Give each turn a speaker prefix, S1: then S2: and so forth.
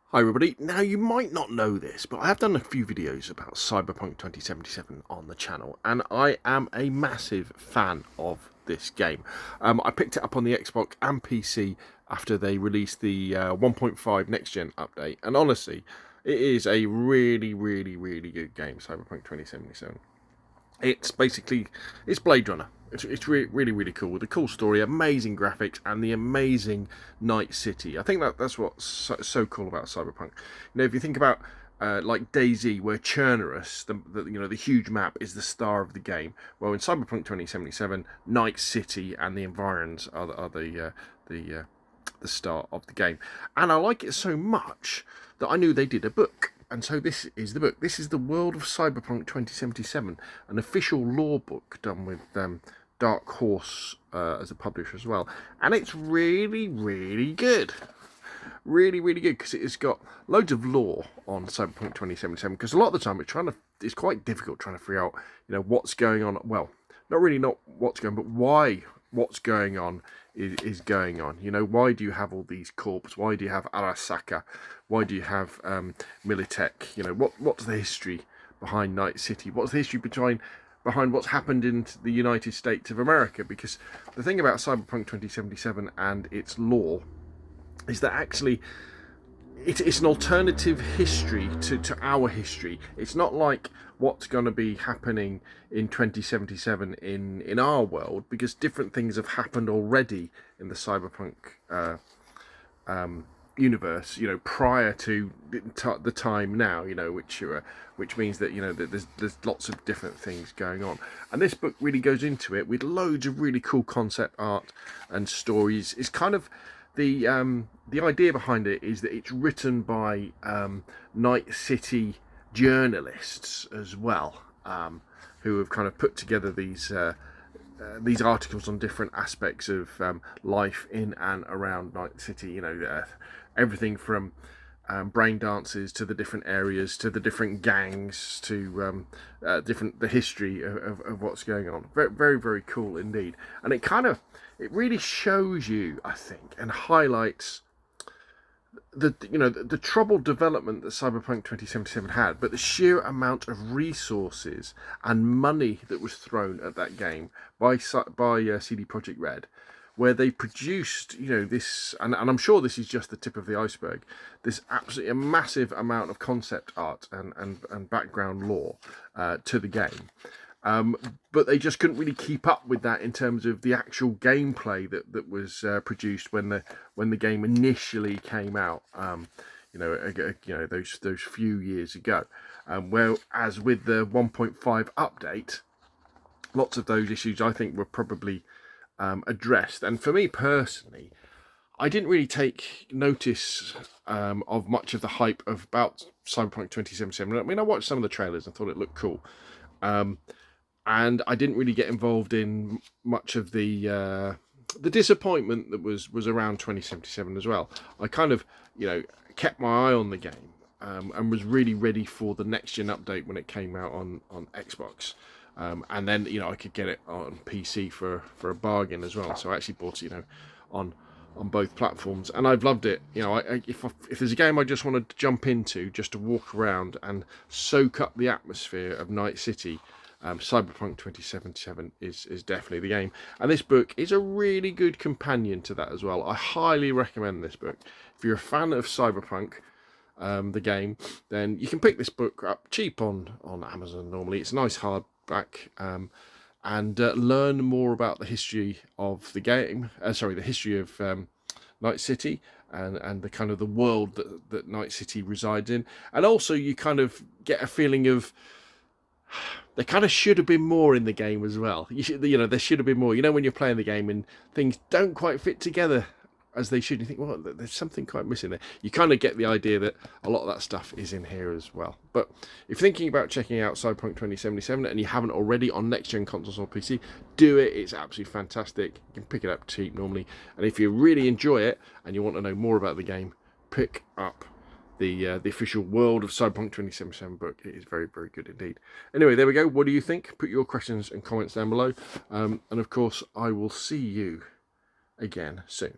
S1: Hi everybody. Now you might not know this, but I have done a few videos about Cyberpunk 2077 on the channel, and I am a massive fan of this game. I picked it up on the Xbox and PC after they released the 1.5 next gen update, and honestly, it is a really good game, Cyberpunk 2077. It's Blade Runner. It's really cool with a cool story, amazing graphics, and the amazing night city. I think that's what's so cool about Cyberpunk. If you think about like DayZ, where Chernarus, the huge map, is the star of the game. Well, in Cyberpunk 2077, Night City and the environs are the star of the game, and I like it so much that I knew they did a book. And so this is the book. This is the World of Cyberpunk 2077, an official lore book done with Dark Horse as a publisher as well. And it's really good. Really good, because it's got loads of lore on Cyberpunk 2077, because a lot of the time it's quite difficult trying to figure out, what's going on. Well, not what's going on, but why what's going on is going on. Why do you have all these corps? Why do you have Arasaka? Why do you have Militech? What's the history behind Night City? What's the history behind what's happened in the United States of America? Because the thing about Cyberpunk 2077 and its lore is that actually it's an alternative history to our history. It's not like what's going to be happening in 2077 in our world, because different things have happened already in the Cyberpunk universe, prior to the time now, which means that that there's lots of different things going on, and this book really goes into it with loads of really cool concept art and stories. It's kind of the idea behind it is that it's written by Night City journalists as well, who have kind of put together these articles on different aspects of life in and around Night City. Everything from brain dances to the different areas, to the different gangs, to the history of what's going on. Very cool indeed. And it really shows you, I think, and highlights the troubled development that Cyberpunk 2077 had, but the sheer amount of resources and money that was thrown at that game by CD Projekt Red, where they produced this, and I'm sure this is just the tip of the iceberg, this absolutely a massive amount of concept art and background lore to the game. But they just couldn't really keep up with that in terms of the actual gameplay that was produced when the game initially came out. Those few years ago. Whereas with the 1.5 update, lots of those issues I think were probably addressed. And for me personally, I didn't really take notice of much of the hype about Cyberpunk 2077. I mean, I watched some of the trailers and thought it looked cool. And I didn't really get involved in much of the disappointment that was around 2077 as well. I kind of, kept my eye on the game and was really ready for the next gen update when it came out on Xbox. And then, I could get it on PC for a bargain as well. So I actually bought it, on both platforms, and I've loved it. If there's a game I just want to jump into just to walk around and soak up the atmosphere of Night City, Cyberpunk 2077 is definitely the game. And this book is a really good companion to that as well. I highly recommend this book. If you're a fan of Cyberpunk, the game, then you can pick this book up cheap on Amazon normally. It's a nice hardback, and learn more about the history of the game. The history of Night City and the kind of the world that Night City resides in. And also you kind of get a feeling of there kind of should have been more in the game as well. There should have been more. When you're playing the game and things don't quite fit together as they should, you think, well, there's something quite missing there. You kind of get the idea that a lot of that stuff is in here as well. But if you're thinking about checking out Cyberpunk 2077 and you haven't already on next-gen consoles or PC, do it. It's absolutely fantastic. You can pick it up cheap normally. And if you really enjoy it and you want to know more about the game, pick up the official World of Cyberpunk 2077 book. It is very good indeed. Anyway, there we go. What do you think? Put your questions and comments down below. And of course, I will see you again soon.